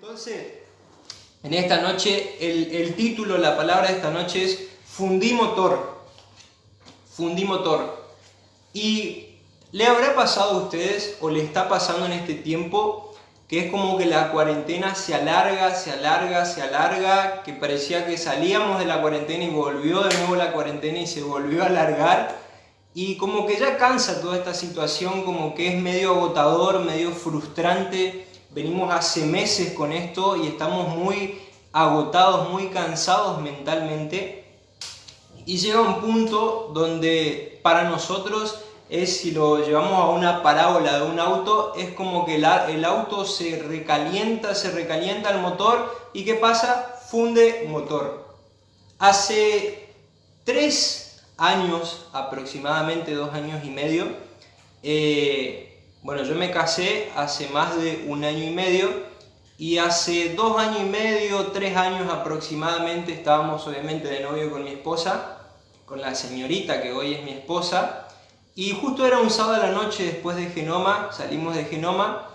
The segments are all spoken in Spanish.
Entonces, en esta noche, el título, la palabra de esta noche es Fundí motor. Fundí motor. Y le habrá pasado a ustedes, o le está pasando en este tiempo, que es como que la cuarentena se alarga, que parecía que salíamos de la cuarentena y volvió de nuevo la cuarentena y se volvió a alargar. Y como que ya cansa toda esta situación, como que es medio agotador, medio frustrante. Venimos hace meses con esto y estamos muy agotados, muy cansados mentalmente. Y llega un punto donde para nosotros es, si lo llevamos a una parábola de un auto, es como que el auto se recalienta el motor y ¿qué pasa? Funde motor. Hace 3 años, aproximadamente 2 años y medio, yo me casé hace más de 1 año y medio y hace 2 años y medio, 3 años aproximadamente estábamos obviamente de novio con mi esposa, con la señorita que hoy es mi esposa, y justo era un sábado a la noche después de Genoma, salimos de Genoma,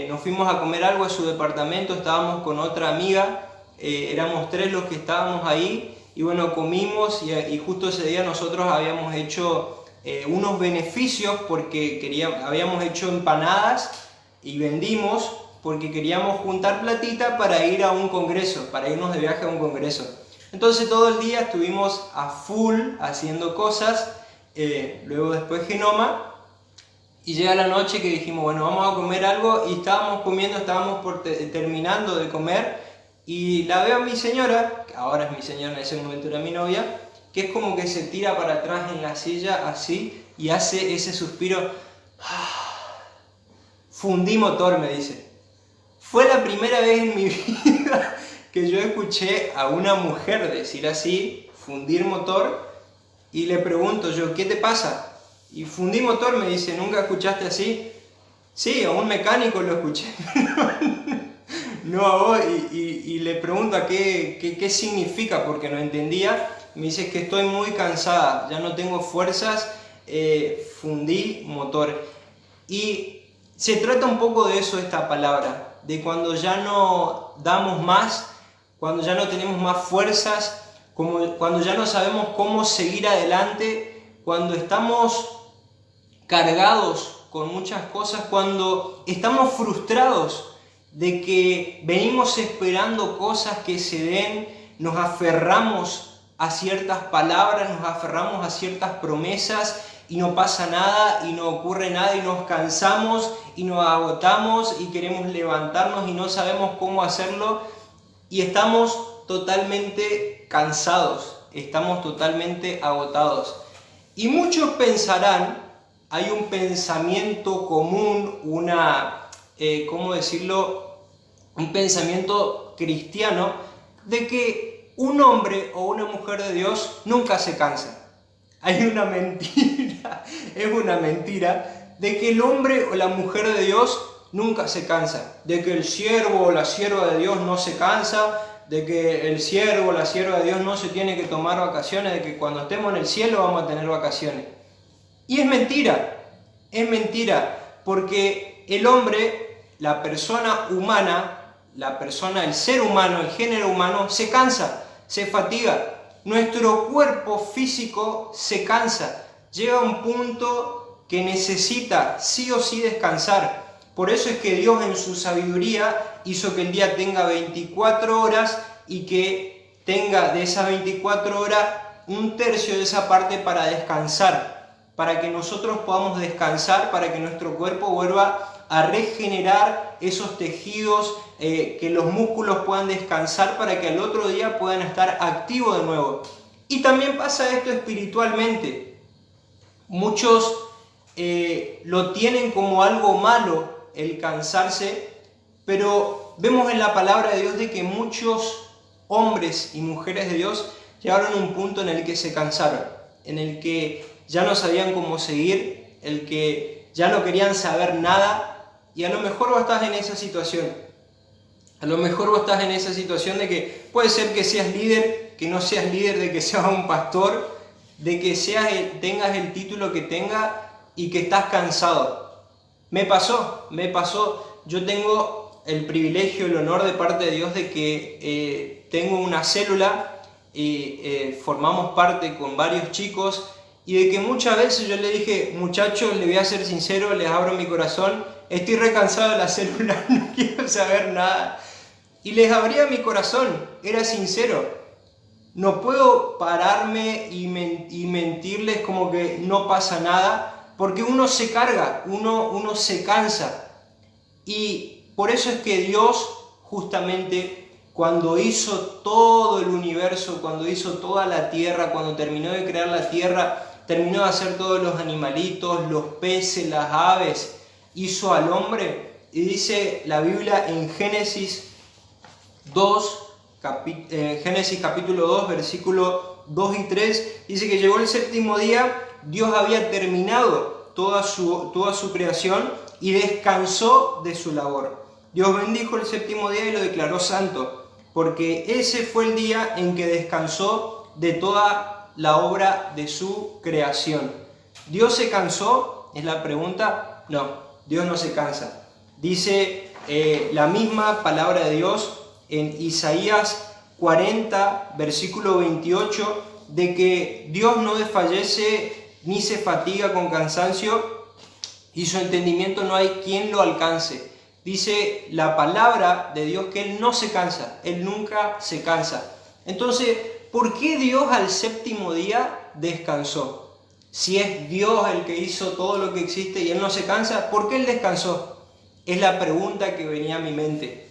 nos fuimos a comer algo a su departamento, estábamos con otra amiga, éramos 3 los que estábamos ahí. Y bueno, comimos y justo ese día nosotros habíamos hecho unos beneficios porque habíamos hecho empanadas y vendimos porque queríamos juntar platita para ir a un congreso, para irnos de viaje a un congreso. Entonces todo el día estuvimos a full haciendo cosas, luego después Genoma, y llega la noche que dijimos, bueno, vamos a comer algo, y estábamos terminando de comer. Y la veo a mi señora, que ahora es mi señora, en ese momento era mi novia, que es como que se tira para atrás en la silla así y hace ese suspiro. Fundí motor, me dice. Fue la primera vez en mi vida que yo escuché a una mujer decir así, fundir motor, y le pregunto yo, ¿qué te pasa? Y fundí motor, me dice, ¿nunca escuchaste así? Sí, a un mecánico lo escuché. No a vos, y le pregunto qué significa, porque no entendía. Me dice que estoy muy cansada, ya no tengo fuerzas, fundí motor. Y se trata un poco de eso esta palabra, de cuando ya no damos más, cuando ya no tenemos más fuerzas, cuando ya no sabemos cómo seguir adelante, cuando estamos cargados con muchas cosas, cuando estamos frustrados de que venimos esperando cosas que se den, nos aferramos a ciertas palabras, nos aferramos a ciertas promesas y no pasa nada y no ocurre nada y nos cansamos y nos agotamos y queremos levantarnos y no sabemos cómo hacerlo y estamos totalmente cansados, estamos totalmente agotados. Y muchos pensarán, hay un pensamiento común, un pensamiento cristiano de que un hombre o una mujer de Dios nunca se cansa. Hay una mentira, es una mentira de que el hombre o la mujer de Dios nunca se cansa, de que el siervo o la sierva de Dios no se cansa, de que el siervo o la sierva de Dios no se tiene que tomar vacaciones, de que cuando estemos en el cielo vamos a tener vacaciones. Y es mentira, porque el hombre, la persona humana, el ser humano, el género humano, se cansa, se fatiga. Nuestro cuerpo físico se cansa. Llega a un punto que necesita sí o sí descansar. Por eso es que Dios en su sabiduría hizo que el día tenga 24 horas y que tenga de esas 24 horas 1/3 de esa parte para descansar, para que nosotros podamos descansar, para que nuestro cuerpo vuelva a regenerar esos tejidos, que los músculos puedan descansar para que al otro día puedan estar activos de nuevo. Y también pasa esto espiritualmente. Muchos lo tienen como algo malo el cansarse, pero vemos en la palabra de Dios de que muchos hombres y mujeres de Dios llegaron a un punto en el que se cansaron, en el que ya no sabían cómo seguir, el que ya no querían saber nada. Y a lo mejor vos estás en esa situación. A lo mejor vos estás en esa situación de que puede ser que seas líder, que no seas líder, de que seas un pastor, de que tengas el título que tengas y que estás cansado. Me pasó. Yo tengo el privilegio, el honor de parte de Dios de que tengo una célula y formamos parte con varios chicos, y de que muchas veces yo le dije, muchachos, les voy a ser sincero, les abro mi corazón, estoy recansado de la célula, no quiero saber nada. Y les abría mi corazón, era sincero. No puedo pararme y mentirles como que no pasa nada, porque uno se carga, uno se cansa. Y por eso es que Dios, justamente, cuando hizo todo el universo, cuando hizo toda la tierra, cuando terminó de crear la tierra, terminó de hacer todos los animalitos, los peces, las aves, hizo al hombre. Y dice la Biblia en Génesis capítulo 2, versículo 2 y 3, dice que llegó el séptimo día, Dios había terminado toda su creación y descansó de su labor. Dios bendijo el séptimo día y lo declaró santo, porque ese fue el día en que descansó de toda la obra de su creación. ¿Dios se cansó? Es la pregunta. No, Dios no se cansa. Dice la misma palabra de Dios en Isaías 40, versículo 28, de que Dios no desfallece ni se fatiga con cansancio y su entendimiento no hay quien lo alcance. Dice la palabra de Dios que Él no se cansa, Él nunca se cansa. Entonces, ¿por qué Dios al séptimo día descansó? Si es Dios el que hizo todo lo que existe y Él no se cansa, ¿por qué Él descansó? Es la pregunta que venía a mi mente.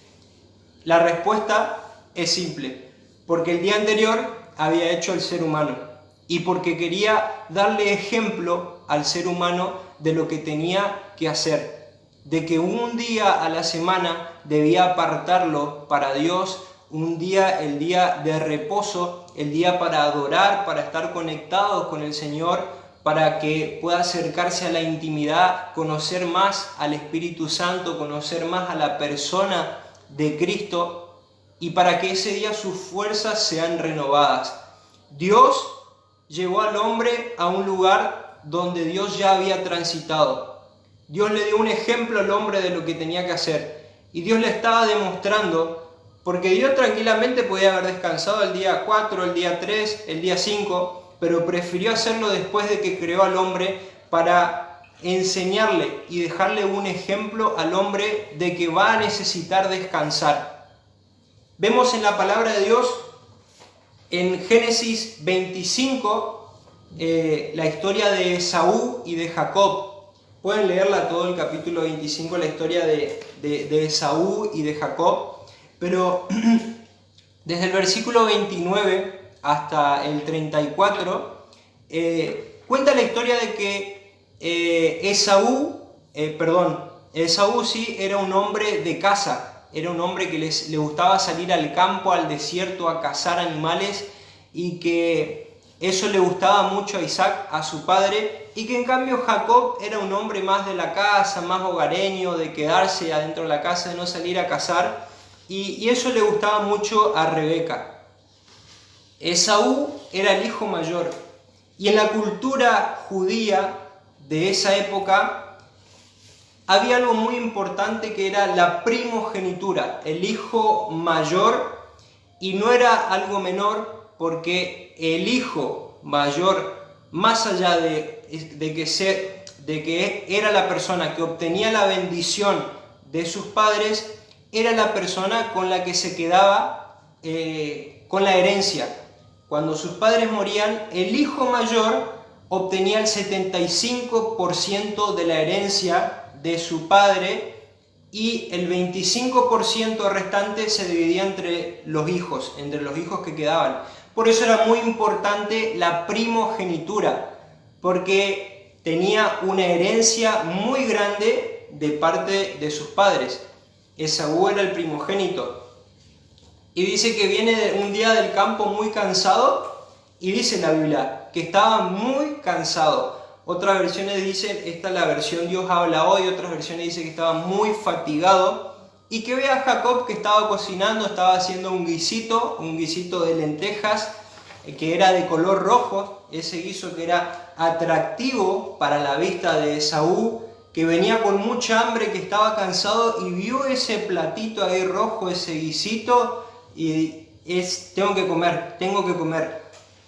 La respuesta es simple, porque el día anterior había hecho el ser humano y porque quería darle ejemplo al ser humano de lo que tenía que hacer, de que un día a la semana debía apartarlo para Dios, un día, el día de reposo, el día para adorar, para estar conectados con el Señor, para que pueda acercarse a la intimidad, conocer más al Espíritu Santo, conocer más a la persona de Cristo, y para que ese día sus fuerzas sean renovadas. Dios llevó al hombre a un lugar donde Dios ya había transitado. Dios le dio un ejemplo al hombre de lo que tenía que hacer, y Dios le estaba demostrando, porque Dios tranquilamente podía haber descansado el día 4, el día 3, el día 5, pero prefirió hacerlo después de que creó al hombre para enseñarle y dejarle un ejemplo al hombre de que va a necesitar descansar. Vemos en la palabra de Dios, en Génesis 25, la historia de Esaú y de Jacob. Pueden leerla todo el capítulo 25, la historia de Esaú y de Jacob, pero desde el versículo 29 hasta el 34, cuenta la historia de que Esaú sí era un hombre de caza, era un hombre que le gustaba salir al campo, al desierto, a cazar animales, y que eso le gustaba mucho a Isaac, a su padre, y que en cambio Jacob era un hombre más de la casa, más hogareño, de quedarse adentro de la casa, de no salir a cazar, y eso le gustaba mucho a Rebeca. Esaú era el hijo mayor, y en la cultura judía de esa época había algo muy importante que era la primogenitura, el hijo mayor, y no era algo menor porque el hijo mayor, más allá de que era la persona que obtenía la bendición de sus padres, era la persona con la que se quedaba con la herencia. Cuando sus padres morían, el hijo mayor obtenía el 75% de la herencia de su padre y el 25% restante se dividía entre los hijos que quedaban. Por eso era muy importante la primogenitura, porque tenía una herencia muy grande de parte de sus padres. Esaú era el primogénito. Y dice que viene un día del campo muy cansado, y dice la Biblia que estaba muy cansado. Otras versiones dicen, esta es la versión Dios habla hoy, otras versiones dicen que estaba muy fatigado, y que ve a Jacob que estaba cocinando, estaba haciendo un guisito de lentejas, que era de color rojo, ese guiso que era atractivo para la vista de Esaú, que venía con mucha hambre, que estaba cansado y vio ese platito ahí rojo, ese guisito, y tengo que comer.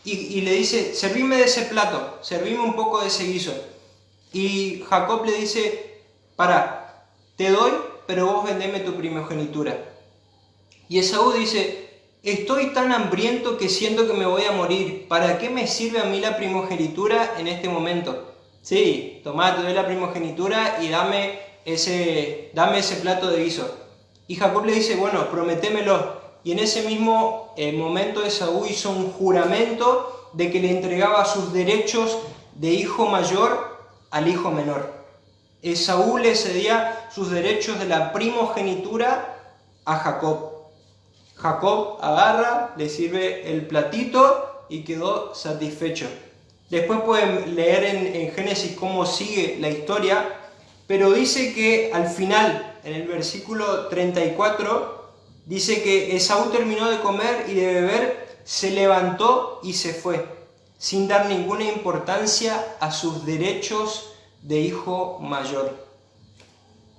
Y le dice, servime de ese plato, servime un poco de ese guiso. Y Jacob le dice, para, te doy, pero vos vendeme tu primogenitura. Y Esaú dice, estoy tan hambriento que siento que me voy a morir. ¿Para qué me sirve a mí la primogenitura en este momento? Sí, tomá, te doy la primogenitura y dame ese plato de guiso. Y Jacob le dice, bueno, prométemelo. Y en ese mismo momento Esaú hizo un juramento de que le entregaba sus derechos de hijo mayor al hijo menor. Esaú le cedía sus derechos de la primogenitura a Jacob. Jacob agarra, le sirve el platito y quedó satisfecho. Después pueden leer en Génesis cómo sigue la historia, pero dice que al final, en el versículo 34, dice que Esaú terminó de comer y de beber, se levantó y se fue, sin dar ninguna importancia a sus derechos de hijo mayor.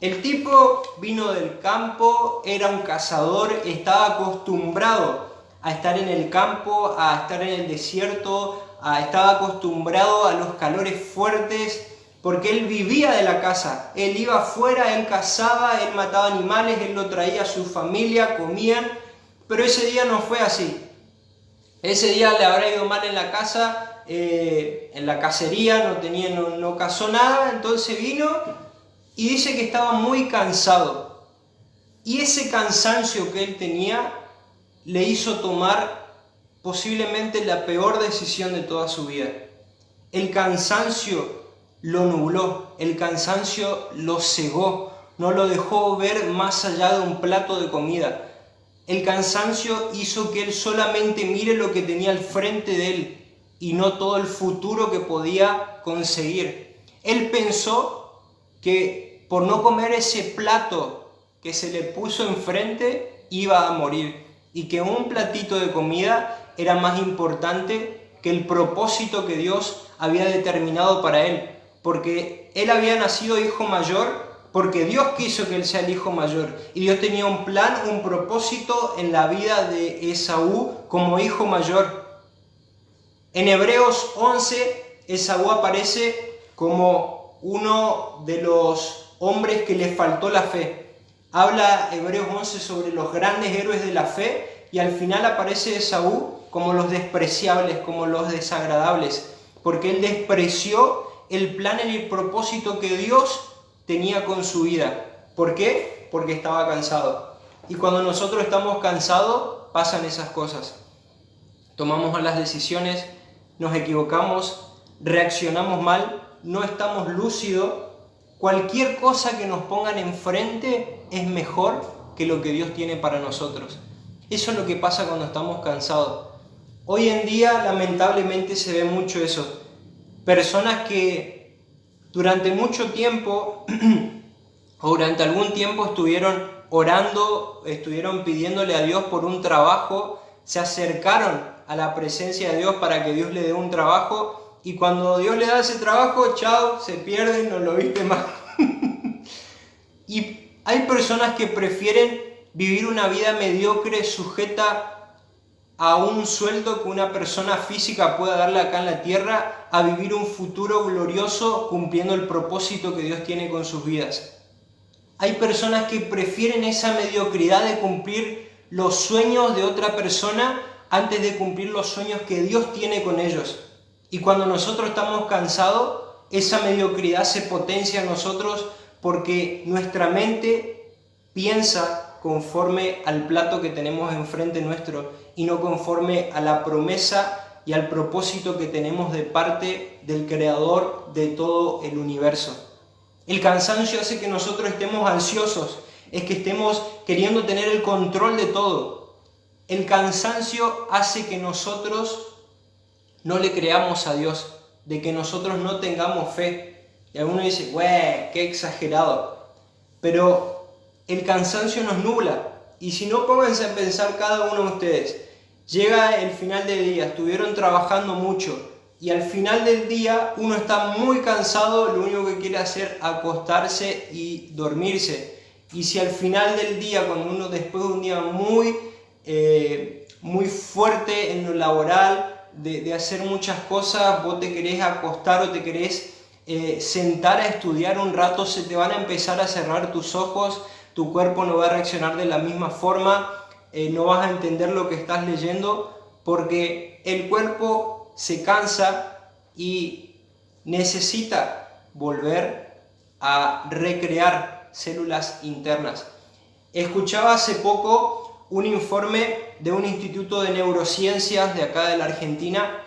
El tipo vino del campo, era un cazador, estaba acostumbrado a estar en el campo, a estar en el desierto, estaba acostumbrado a los calores fuertes, porque él vivía de la caza. Él iba afuera, él cazaba, él mataba animales, él lo traía a su familia, comían, pero ese día no fue así. Ese día le habrá ido mal en la casa, en la cacería, no cazó nada, entonces vino y dice que estaba muy cansado. Y ese cansancio que él tenía le hizo tomar posiblemente la peor decisión de toda su vida. El cansancio lo nubló, el cansancio lo cegó, no lo dejó ver más allá de un plato de comida. El cansancio hizo que él solamente mire lo que tenía al frente de él y no todo el futuro que podía conseguir. Él pensó que por no comer ese plato que se le puso enfrente iba a morir y que un platito de comida era más importante que el propósito que Dios había determinado para él, porque él había nacido hijo mayor, porque Dios quiso que él sea el hijo mayor, y Dios tenía un plan, un propósito en la vida de Esaú como hijo mayor. En Hebreos 11, Esaú aparece como uno de los hombres que le faltó la fe. Habla Hebreos 11 sobre los grandes héroes de la fe, y al final aparece Esaú como los despreciables, como los desagradables, porque él despreció el plan y el propósito que Dios tenía con su vida. ¿Por qué? Porque estaba cansado. Y cuando nosotros estamos cansados, pasan esas cosas. Tomamos malas decisiones, nos equivocamos, reaccionamos mal, no estamos lúcidos. Cualquier cosa que nos pongan enfrente es mejor que lo que Dios tiene para nosotros. Eso es lo que pasa cuando estamos cansados. Hoy en día, lamentablemente, se ve mucho eso. Personas que durante mucho tiempo o durante algún tiempo estuvieron orando, estuvieron pidiéndole a Dios por un trabajo, se acercaron a la presencia de Dios para que Dios le dé un trabajo, y cuando Dios le da ese trabajo, chao, se pierden, no lo viste más. Y hay personas que prefieren vivir una vida mediocre, sujeta a un sueldo que una persona física pueda darle acá en la tierra, a vivir un futuro glorioso cumpliendo el propósito que Dios tiene con sus vidas. Hay personas que prefieren esa mediocridad de cumplir los sueños de otra persona antes de cumplir los sueños que Dios tiene con ellos. Y cuando nosotros estamos cansados, esa mediocridad se potencia en nosotros porque nuestra mente piensa conforme al plato que tenemos enfrente nuestro y no conforme a la promesa y al propósito que tenemos de parte del Creador de todo el universo. El cansancio hace que nosotros estemos ansiosos, es que estemos queriendo tener el control de todo. El cansancio hace que nosotros no le creamos a Dios, de que nosotros no tengamos fe. Y alguno dice, ¡güey, qué exagerado! Pero el cansancio nos nubla. Y si no, pónganse a pensar cada uno de ustedes. Llega el final del día, estuvieron trabajando mucho, y al final del día uno está muy cansado, lo único que quiere hacer es acostarse y dormirse. Y si al final del día, cuando uno después de un día muy fuerte en lo laboral, de hacer muchas cosas, vos te querés acostar o te querés sentar a estudiar un rato, se te van a empezar a cerrar tus ojos, tu cuerpo no va a reaccionar de la misma forma, no vas a entender lo que estás leyendo, porque el cuerpo se cansa y necesita volver a recrear células internas. Escuchaba hace poco un informe de un instituto de neurociencias de acá de la Argentina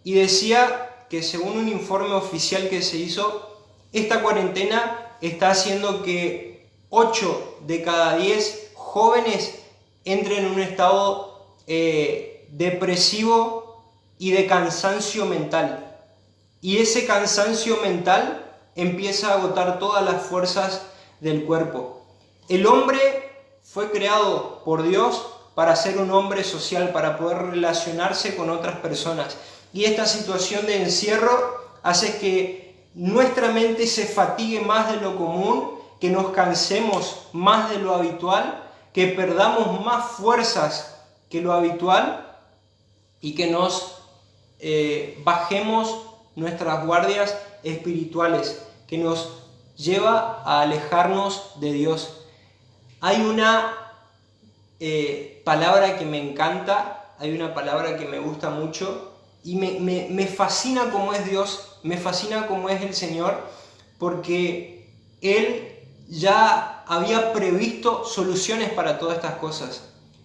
y decía que según un informe oficial que se hizo, esta cuarentena está haciendo que 8 de cada 10 jóvenes entren en un estado depresivo y de cansancio mental. Y ese cansancio mental empieza a agotar todas las fuerzas del cuerpo. El hombre fue creado por Dios para ser un hombre social, para poder relacionarse con otras personas. Y esta situación de encierro hace que nuestra mente se fatigue más de lo común, que nos cansemos más de lo habitual, que perdamos más fuerzas que lo habitual y que nos bajemos nuestras guardias espirituales, que nos lleva a alejarnos de Dios. Hay una palabra que me encanta, hay una palabra que me gusta mucho y me fascina cómo es Dios, me fascina cómo es el Señor, porque Él ya había previsto soluciones para todas estas cosas.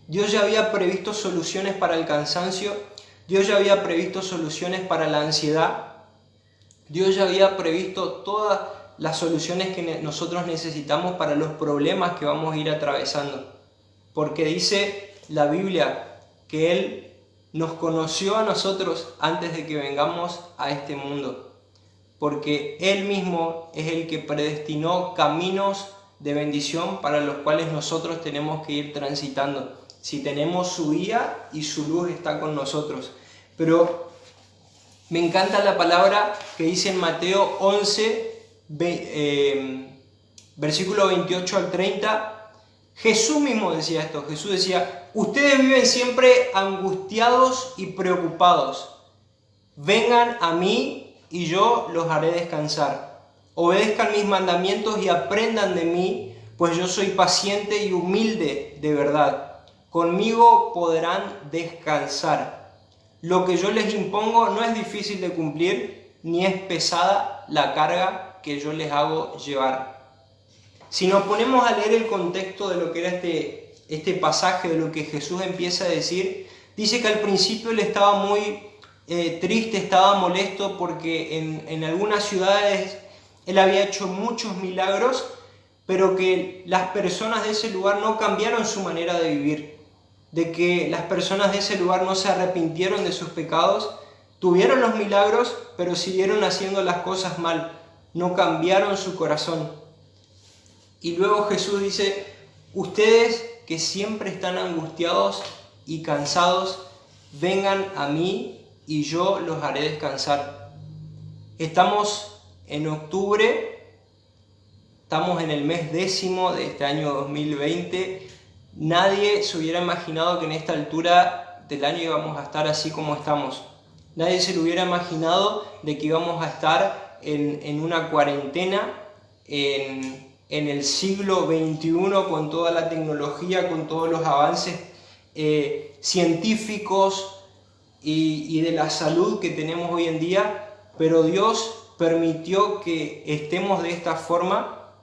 Dios ya había previsto soluciones para el cansancio, Dios ya había previsto soluciones para la ansiedad, Dios ya había previsto todas las soluciones que nosotros necesitamos para los problemas que vamos a ir atravesando. Porque dice la Biblia que Él nos conoció a nosotros antes de que vengamos a este mundo. Porque Él mismo es el que predestinó caminos de bendición para los cuales nosotros tenemos que ir transitando. Si tenemos su guía y su luz está con nosotros. Pero me encanta la palabra que dice en Mateo 11, versículo 28 al 30. Jesús mismo decía esto. Jesús decía: ustedes viven siempre angustiados y preocupados. Vengan a mí y yo los haré descansar. Obedezcan mis mandamientos y aprendan de mí, pues yo soy paciente y humilde de verdad. Conmigo podrán descansar. Lo que yo les impongo no es difícil de cumplir, ni es pesada la carga que yo les hago llevar. Si nos ponemos a leer el contexto de lo que era este pasaje, de lo que Jesús empieza a decir, dice que al principio él estaba muy triste, estaba molesto porque en algunas ciudades él había hecho muchos milagros, pero que las personas de ese lugar no cambiaron su manera de vivir, de que las personas de ese lugar no se arrepintieron de sus pecados, tuvieron los milagros, pero siguieron haciendo las cosas mal, no cambiaron su corazón. Y luego Jesús dice: ustedes que siempre están angustiados y cansados, vengan a mí y yo los haré descansar. Estamos en octubre, estamos en el mes 10 de este año 2020. Nadie se hubiera imaginado que en esta altura del año íbamos a estar así como estamos. Nadie se lo hubiera imaginado de que íbamos a estar en una cuarentena, en el siglo XXI, con toda la tecnología, con todos los avances científicos y de la salud que tenemos hoy en día, pero Dios permitió que estemos de esta forma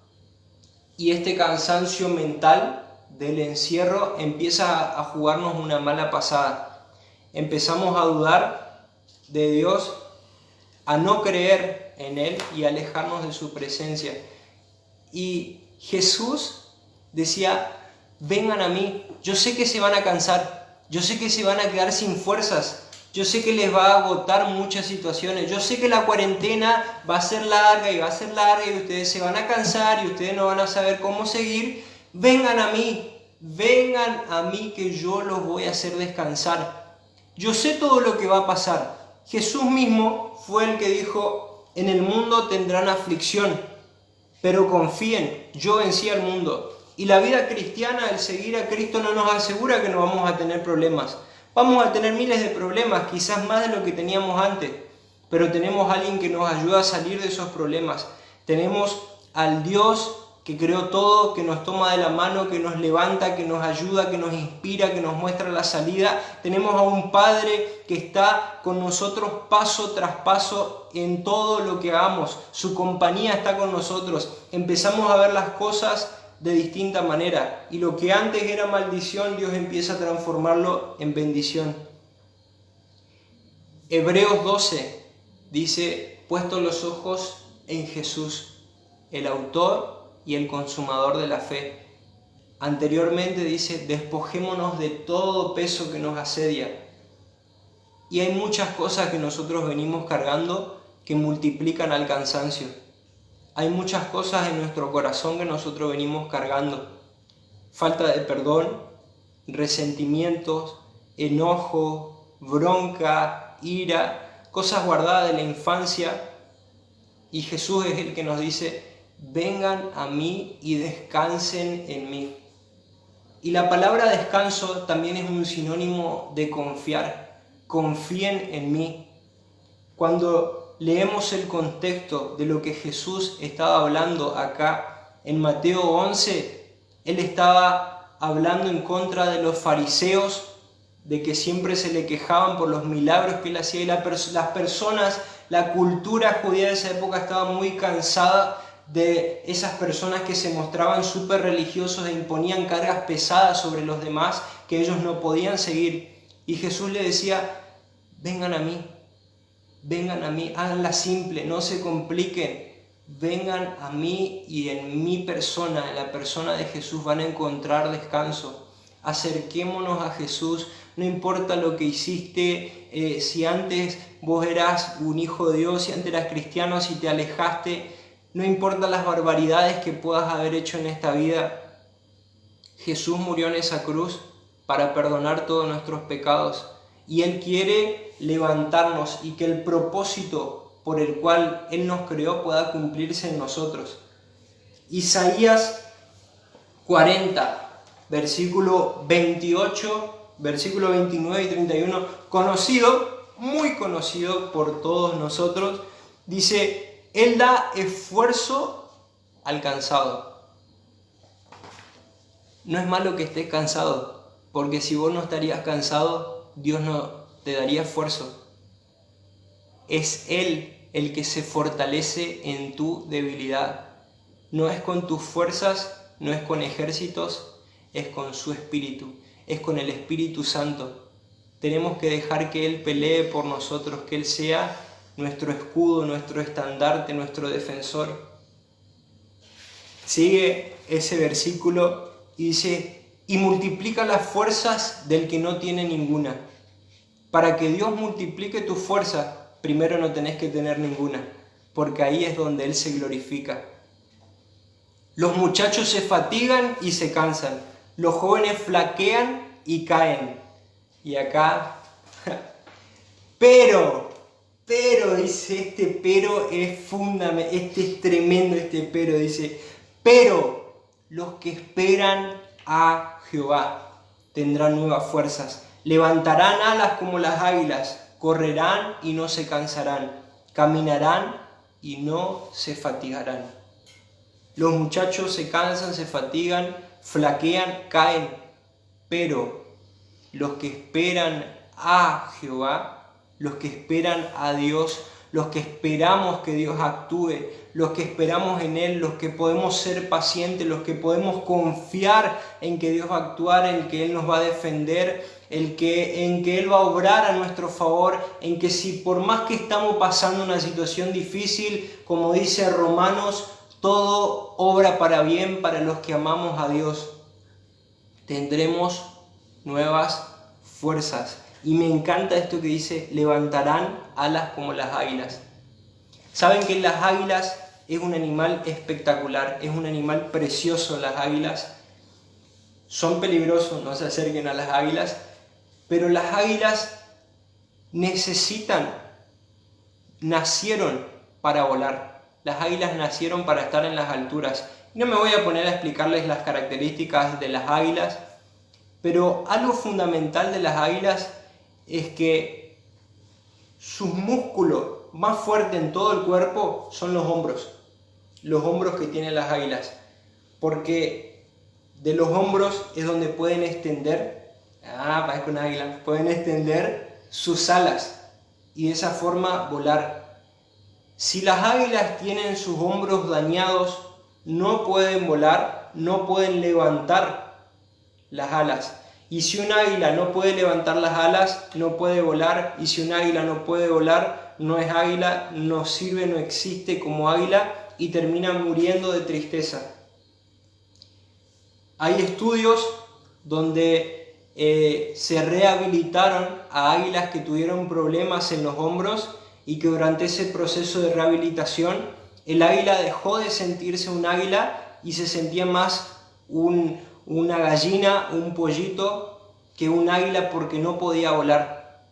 y este cansancio mental del encierro empieza a jugarnos una mala pasada. Empezamos a dudar de Dios, a no creer en Él y a alejarnos de su presencia. Y Jesús decía: vengan a mí, yo sé que se van a cansar, yo sé que se van a quedar sin fuerzas, yo sé que les va a agotar muchas situaciones, yo sé que la cuarentena va a ser larga y ustedes se van a cansar y ustedes no van a saber cómo seguir. Vengan a mí que yo los voy a hacer descansar. Yo sé todo lo que va a pasar, Jesús mismo fue el que dijo, en el mundo tendrán aflicción, pero confíen, yo vencí al mundo. Y la vida cristiana, el seguir a Cristo, no nos asegura que no vamos a tener problemas. Vamos a tener miles de problemas, quizás más de lo que teníamos antes, pero tenemos a alguien que nos ayuda a salir de esos problemas. Tenemos al Dios que creó todo, que nos toma de la mano, que nos levanta, que nos ayuda, que nos inspira, que nos muestra la salida. Tenemos a un Padre que está con nosotros paso tras paso en todo lo que hagamos. Su compañía está con nosotros. Empezamos a ver las cosas de distinta manera. Y lo que antes era maldición, Dios empieza a transformarlo en bendición. Hebreos 12 dice, puesto los ojos en Jesús, el autor y el consumador de la fe. Anteriormente dice, despojémonos de todo peso que nos asedia. Y hay muchas cosas que nosotros venimos cargando que multiplican al cansancio. Hay muchas cosas en nuestro corazón que nosotros venimos cargando. Falta de perdón, resentimientos, enojo, bronca, ira, cosas guardadas de la infancia. Y Jesús es el que nos dice, vengan a mí y descansen en mí. Y la palabra descanso también es un sinónimo de confiar. Confíen en mí. Cuando leemos el contexto de lo que Jesús estaba hablando acá en Mateo 11, Él estaba hablando en contra de los fariseos, de que siempre se le quejaban por los milagros que Él hacía. Y las personas, la cultura judía de esa época estaba muy cansada de esas personas que se mostraban súper religiosos e imponían cargas pesadas sobre los demás que ellos no podían seguir. Y Jesús le decía, vengan a mí, háganla simple, no se compliquen, vengan a mí y en mi persona, en la persona de Jesús van a encontrar descanso. Acerquémonos a Jesús, no importa lo que hiciste, si antes vos eras un hijo de Dios, si antes eras cristiano, si te alejaste, no importa las barbaridades que puedas haber hecho en esta vida, Jesús murió en esa cruz para perdonar todos nuestros pecados y Él quiere levantarnos y que el propósito por el cual Él nos creó pueda cumplirse en nosotros. Isaías 40, versículo 28, versículo 29 y 31, muy conocido por todos nosotros, dice, Él da esfuerzo al cansado. No es malo que estés cansado, porque si vos no estarías cansado, Dios no te daría esfuerzo. Es Él el que se fortalece en tu debilidad. No es con tus fuerzas, no es con ejércitos, es con su Espíritu, es con el Espíritu Santo. Tenemos que dejar que Él pelee por nosotros, que Él sea nuestro escudo, nuestro estandarte, nuestro defensor. Sigue ese versículo y dice, y multiplica las fuerzas del que no tiene ninguna. Para que Dios multiplique tus fuerzas, primero no tenés que tener ninguna, porque ahí es donde Él se glorifica. Los muchachos se fatigan y se cansan, los jóvenes flaquean y caen. Y acá, pero, dice, este pero es fundamental, es tremendo este pero, dice, pero los que esperan a Jehová tendrán nuevas fuerzas, levantarán alas como las águilas, correrán y no se cansarán, caminarán y no se fatigarán. Los muchachos se cansan, se fatigan, flaquean, caen, pero los que esperan a Jehová, los que esperan a Dios, los que esperamos que Dios actúe, los que esperamos en Él, los que podemos ser pacientes, los que podemos confiar en que Dios va a actuar, en que Él nos va a defender, en que Él va a obrar a nuestro favor, en que si por más que estamos pasando una situación difícil, como dice Romanos, todo obra para bien para los que amamos a Dios. Tendremos nuevas fuerzas. Y me encanta esto que dice, levantarán alas como las águilas. ¿Saben que las águilas es un animal espectacular? Es un animal precioso las águilas. Son peligrosos, no se acerquen a las águilas. Pero las águilas necesitan nacieron para volar. Las águilas nacieron para estar en las alturas. No me voy a poner a explicarles las características de las águilas, pero algo fundamental de las águilas es que sus músculos más fuertes en todo el cuerpo son los hombros que tienen las águilas, porque de los hombros es donde pueden extender, parezco un águila, pueden extender sus alas y de esa forma volar. Si las águilas tienen sus hombros dañados, no pueden volar, no pueden levantar las alas. Y si un águila no puede levantar las alas, no puede volar. Y si un águila no puede volar, no es águila, no sirve, no existe como águila y termina muriendo de tristeza. Hay estudios donde se rehabilitaron a águilas que tuvieron problemas en los hombros y que durante ese proceso de rehabilitación el águila dejó de sentirse un águila y se sentía más una gallina, un pollito, que un águila porque no podía volar.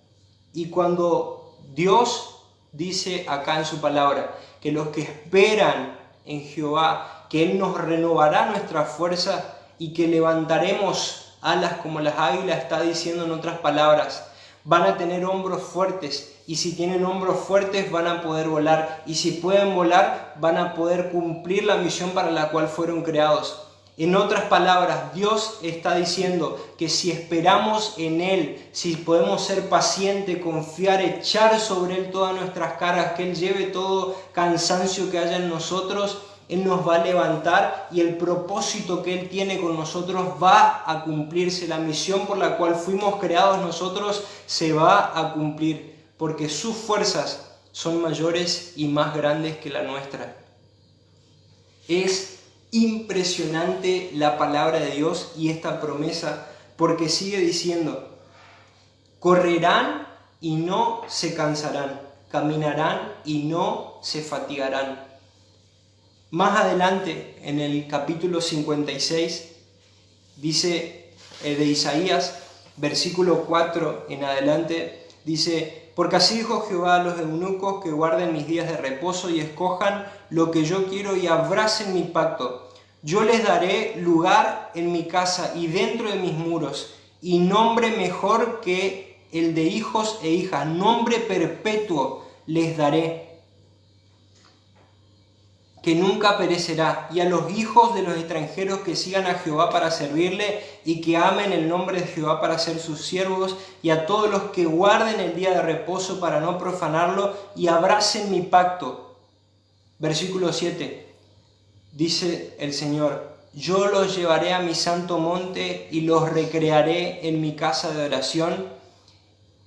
Y cuando Dios dice acá en su palabra que los que esperan en Jehová, que Él nos renovará nuestra fuerza y que levantaremos alas como las águilas, está diciendo en otras palabras, van a tener hombros fuertes, y si tienen hombros fuertes van a poder volar, y si pueden volar van a poder cumplir la misión para la cual fueron creados. En otras palabras, Dios está diciendo que si esperamos en Él, si podemos ser pacientes, confiar, echar sobre Él todas nuestras cargas, que Él lleve todo cansancio que haya en nosotros, Él nos va a levantar y el propósito que Él tiene con nosotros va a cumplirse. La misión por la cual fuimos creados nosotros se va a cumplir, porque sus fuerzas son mayores y más grandes que la nuestra. Es impresionante la palabra de Dios y esta promesa, porque sigue diciendo, correrán y no se cansarán, caminarán y no se fatigarán. Más adelante, en el capítulo 56, dice de Isaías, versículo 4 en adelante, dice, porque así dijo Jehová a los eunucos que guarden mis días de reposo y escojan lo que yo quiero y abracen mi pacto. Yo les daré lugar en mi casa y dentro de mis muros, y nombre mejor que el de hijos e hijas, nombre perpetuo les daré, que nunca perecerá, y a los hijos de los extranjeros que sigan a Jehová para servirle y que amen el nombre de Jehová para ser sus siervos, y a todos los que guarden el día de reposo para no profanarlo y abracen mi pacto. Versículo 7, dice el Señor, yo los llevaré a mi santo monte y los recrearé en mi casa de oración,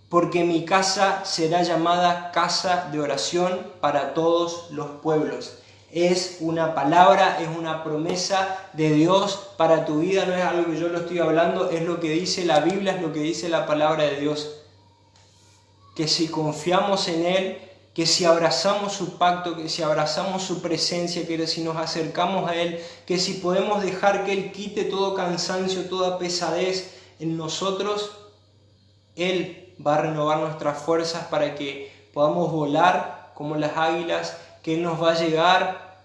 porque mi casa será llamada casa de oración para todos los pueblos. Es una palabra, es una promesa de Dios para tu vida, no es algo que yo lo estoy hablando, es lo que dice la Biblia, es lo que dice la palabra de Dios. Que si confiamos en Él, que si abrazamos su pacto, que si abrazamos su presencia, que si nos acercamos a Él, que si podemos dejar que Él quite todo cansancio, toda pesadez en nosotros, Él va a renovar nuestras fuerzas para que podamos volar como las águilas, que Él nos va a llegar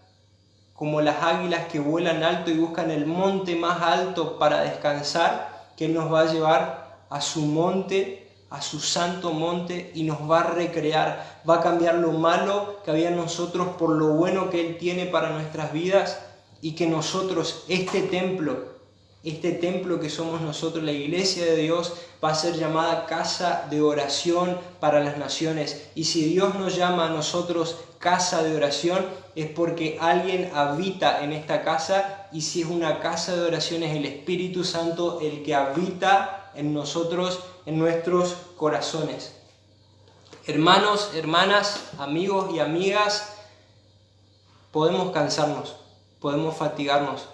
como las águilas que vuelan alto y buscan el monte más alto para descansar, que Él nos va a llevar a su monte, a su santo monte, y nos va a recrear, va a cambiar lo malo que había en nosotros por lo bueno que Él tiene para nuestras vidas, y que nosotros, este templo que somos nosotros, la iglesia de Dios, va a ser llamada casa de oración para las naciones. Y si Dios nos llama a nosotros casa de oración, es porque alguien habita en esta casa, y si es una casa de oración es el Espíritu Santo el que habita en nosotros, en nuestros corazones. Hermanos, hermanas, amigos y amigas, podemos cansarnos, podemos fatigarnos,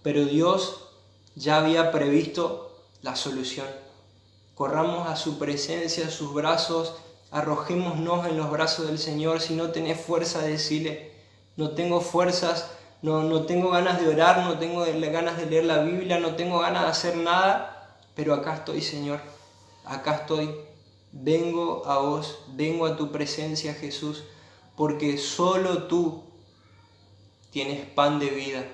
pero Dios ya había previsto la solución. Corramos a su presencia, a sus brazos, arrojémonos en los brazos del Señor. Si no tenés fuerza, decile, no tengo fuerzas, no tengo ganas de orar, no tengo ganas de leer la Biblia, no tengo ganas de hacer nada, pero acá estoy, Señor, acá estoy. vengo a vos, vengo a tu presencia, Jesús, porque solo tú tienes pan de vida,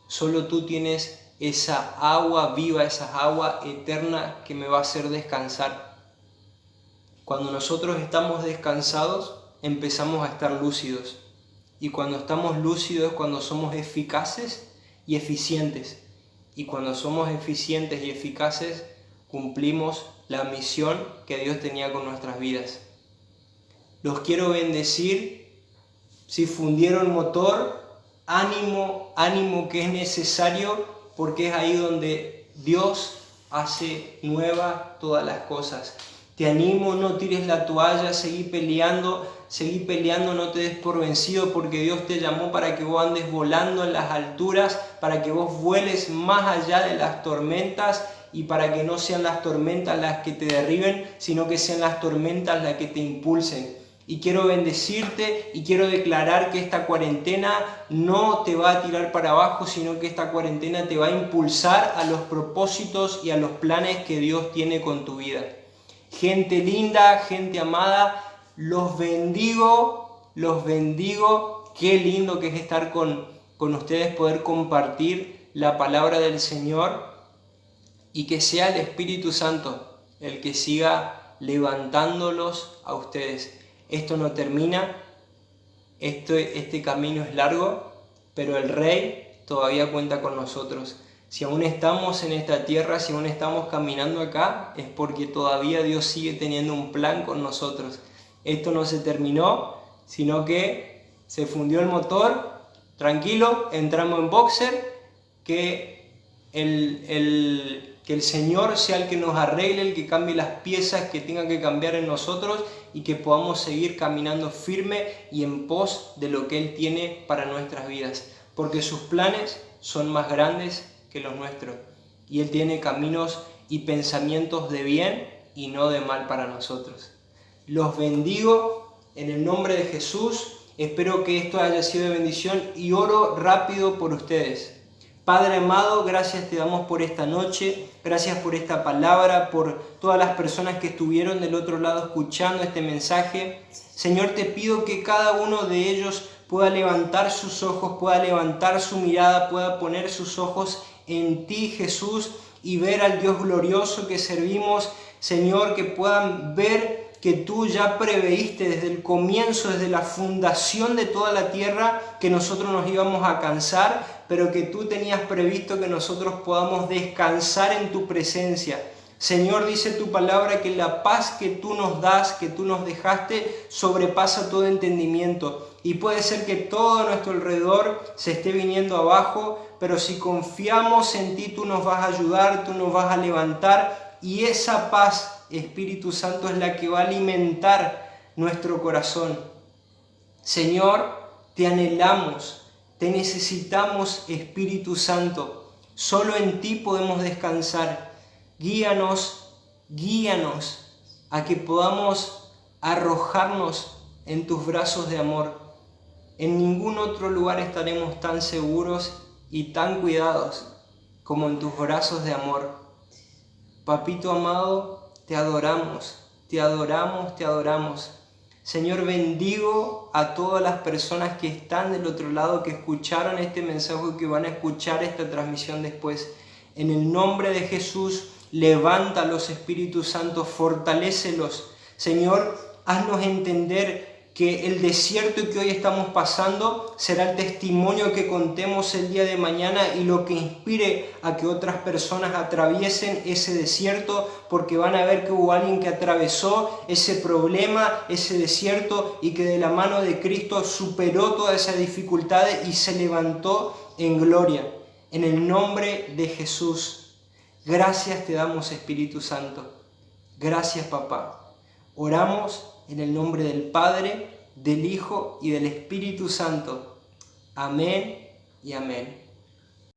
solo tú tienes esa agua viva, esa agua eterna que me va a hacer descansar. Cuando nosotros estamos descansados, empezamos a estar lúcidos. Y cuando estamos lúcidos es cuando somos eficaces y eficientes. Y cuando somos eficientes y eficaces, cumplimos la misión que Dios tenía con nuestras vidas. Los quiero bendecir. Si fundieron motor, ánimo, ánimo que es necesario, porque es ahí donde Dios hace nuevas todas las cosas. Te animo, no tires la toalla, seguí peleando, no te des por vencido, porque Dios te llamó para que vos andes volando en las alturas, para que vos vueles más allá de las tormentas y para que no sean las tormentas las que te derriben, sino que sean las tormentas las que te impulsen. Y quiero bendecirte y quiero declarar que esta cuarentena no te va a tirar para abajo, sino que esta cuarentena te va a impulsar a los propósitos y a los planes que Dios tiene con tu vida. Gente linda, gente amada, los bendigo, qué lindo que es estar con ustedes, poder compartir la palabra del Señor y que sea el Espíritu Santo el que siga levantándolos a ustedes. Esto no termina, este camino es largo, pero el Rey todavía cuenta con nosotros. Si aún estamos en esta tierra, si aún estamos caminando acá, es porque todavía Dios sigue teniendo un plan con nosotros. Esto no se terminó, sino que se fundió el motor, tranquilo, entramos en boxer, que el Señor sea el que nos arregle, el que cambie las piezas que tenga que cambiar en nosotros y que podamos seguir caminando firme y en pos de lo que Él tiene para nuestras vidas. Porque sus planes son más grandes que los nuestros y Él tiene caminos y pensamientos de bien y no de mal para nosotros. Los bendigo en el nombre de Jesús. Espero que esto haya sido de bendición y oro rápido por ustedes. Padre amado, gracias te damos por esta noche, gracias por esta palabra, por todas las personas que estuvieron del otro lado escuchando este mensaje. Señor, te pido que cada uno de ellos pueda levantar sus ojos, pueda levantar su mirada, pueda poner sus ojos en ti, Jesús, y ver al Dios glorioso que servimos. Señor, que puedan ver que tú ya preveíste desde el comienzo, desde la fundación de toda la tierra, que nosotros nos íbamos a cansar, pero que tú tenías previsto que nosotros podamos descansar en tu presencia. Señor, dice tu palabra que la paz que tú nos das, que tú nos dejaste, sobrepasa todo entendimiento. Y puede ser que todo a nuestro alrededor se esté viniendo abajo, pero si confiamos en ti, tú nos vas a ayudar, tú nos vas a levantar, y esa paz, Espíritu Santo, es la que va a alimentar nuestro corazón. Señor, te anhelamos, te necesitamos, Espíritu Santo. Solo en ti podemos descansar. Guíanos a que podamos arrojarnos en tus brazos de amor. En ningún otro lugar estaremos tan seguros y tan cuidados como en tus brazos de amor. Papito amado, te adoramos. Señor, bendigo a todas las personas que están del otro lado, que escucharon este mensaje y que van a escuchar esta transmisión después. En el nombre de Jesús, levántalos, Espíritu Santo, fortalécelos. Señor, haznos entender que el desierto que hoy estamos pasando será el testimonio que contemos el día de mañana y lo que inspire a que otras personas atraviesen ese desierto, porque van a ver que hubo alguien que atravesó ese problema, ese desierto, y que de la mano de Cristo superó todas esas dificultades y se levantó en gloria. En el nombre de Jesús, gracias te damos, Espíritu Santo. Gracias, Papá. Oramos en el nombre del Padre, del Hijo y del Espíritu Santo. Amén y amén.